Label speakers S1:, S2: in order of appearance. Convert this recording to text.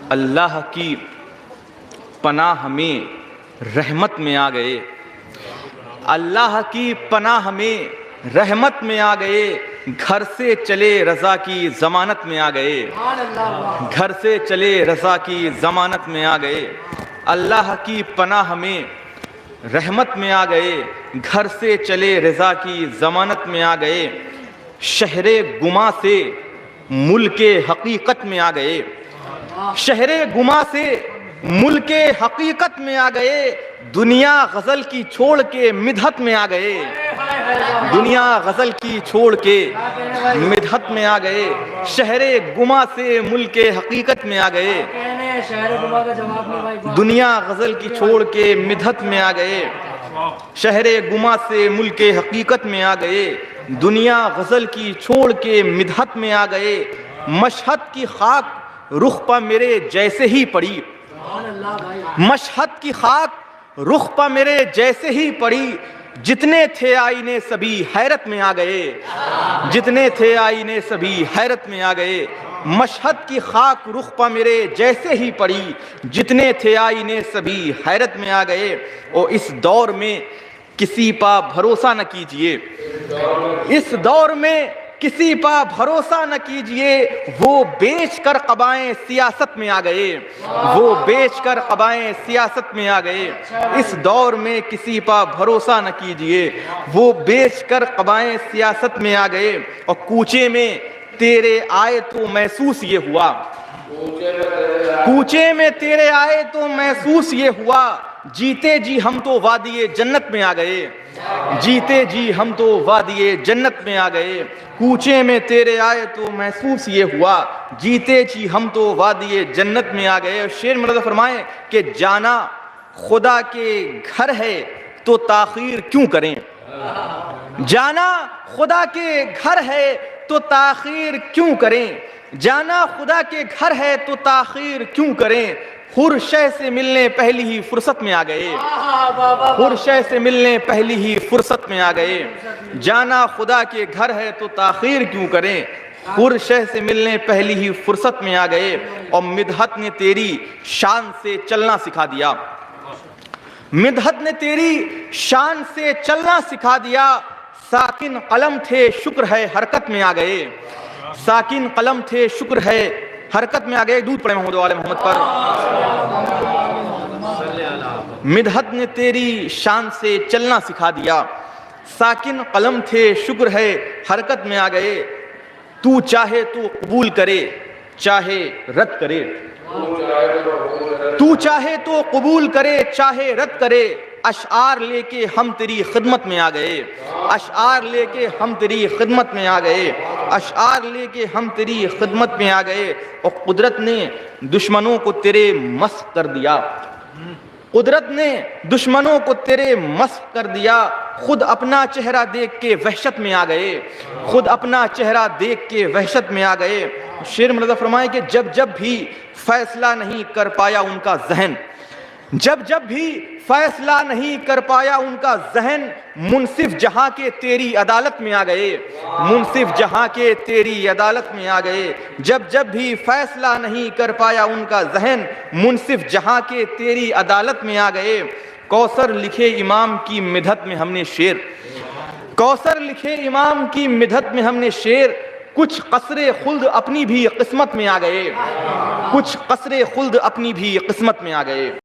S1: اللہ کی پناہ میں رحمت میں آ گئے، اللہ کی پناہ میں رحمت میں آ گئے، گھر سے چلے رضا کی ضمانت میں آ گئے، گھر سے چلے رضا کی ضمانت میں آ گئے، اللہ کی پناہ میں رحمت میں آ گئے، گھر سے چلے رضا کی ضمانت میں آ گئے، شہر گما سے ملک حقیقت میں آ گئے، شہر گما سے ملک حقیقت میں آ گئے، دنیا غزل کی چھوڑ کے مدحت میں آ گئے، دنیا غزل کی چھوڑ کے مدحت میں آ گئے، شہر گما سے ملک حقیقت میں آ گئے، دنیا غزل کی چھوڑ کے مدحت میں آ گئے، شہر گما سے ملک حقیقت میں آ گئے، دنیا غزل کی چھوڑ کے مدحت میں آ گئے، مشہد کی خاک رخ پہ میرے جیسے ہی پڑی، مشہد کی خاک رخ پہ میرے جیسے ہی پڑی، جتنے تھے آئینے سبھی حیرت میں آ گئے، جتنے تھے آئینے سبھی حیرت میں آ گئے، مشہد کی خاک رخ پہ میرے جیسے ہی پڑی، جتنے تھے آئینے سبھی حیرت میں آ گئے، اور اس دور میں کسی پا بھروسہ نہ کیجئے، اس دور میں کسی پا بھروسہ نہ کیجئے، وہ بیچ کر قبائیں سیاست میں آ گئے، وہ بیچ کر قبائیں سیاست میں آ گئے، اس دور میں کسی پا بھروسہ نہ کیجئے، وہ بیچ کر قبائیں سیاست میں آ گئے، اور کوچے میں تیرے آئے تو محسوس یہ ہوا، کوچے میں تیرے آئے تو محسوس یہ ہوا، جیتے جی ہم تو وادی جنت میں آ گئے، جیتے جی ہم تو وادی جنت میں آ گئے، کوچے میں تیرے آئے تو محسوس یہ ہوا، جیتے جی ہم تو وادی جنت میں آ گئے۔ شعر مرضی فرمائیں کہ جانا خدا کے گھر ہے تو تاخیر کیوں کریں، جانا خدا کے گھر ہے تو تاخیر کیوں کریں، جانا خدا کے گھر ہے تو تاخیر کیوں کریں، حر شہ سے ملنے پہلی ہی فرصت میں آ گئے، حر شہ سے ملنے پہلی ہی فرصت میں آ گئے، جانا خدا کے گھر ہے تو تاخیر کیوں کریں، حر شہ سے ملنے پہلی ہی فرصت میں آ گئے، اور مدحت نے تیری شان سے چلنا سکھا دیا، مدحت نے تیری شان سے چلنا سکھا دیا، ساکن قلم تھے شکر ہے حرکت میں آ گئے، ساکن قلم تھے شکر ہے حرکت میں آ گئے۔ دودھ پڑے محمد والے محمد پر۔ مدحت نے تیری شان سے چلنا سکھا دیا، ساکن قلم تھے شکر ہے حرکت میں آ گئے، تو چاہے تو قبول کرے چاہے رد کرے، تو چاہے تو قبول کرے چاہے رد کرے، اشعار لے کے ہم تیری خدمت میں آ گئے، اشعار لے کے ہم تیری خدمت میں آ گئے، اشعار لے کے ہم تیری خدمت میں آ گئے، اور قدرت نے دشمنوں کو تیرے مسخ کر دیا، قدرت نے دشمنوں کو تیرے مسخ کر دیا، خود اپنا چہرہ دیکھ کے وحشت میں آ گئے، خود اپنا چہرہ دیکھ کے وحشت میں آ گئے۔ شعر مرضی فرمائے کہ جب جب بھی فیصلہ نہیں کر پایا ان کا ذہن، جب جب بھی فیصلہ نہیں کر پایا ان کا ذہن، منصف جہاں کے تیری عدالت میں آ گئے، منصف جہاں کے تیری عدالت میں آ گئے، جب جب بھی فیصلہ نہیں کر پایا ان کا ذہن، منصف جہاں کے تیری عدالت میں آ گئے۔ کوثر لکھے امام کی مدحت میں ہم نے شعر، کوثر لکھے امام کی مدحت میں ہم نے شعر، کچھ قصر خلد اپنی بھی قسمت میں آ گئے، کچھ قصر خلد اپنی بھی قسمت میں آ گئے۔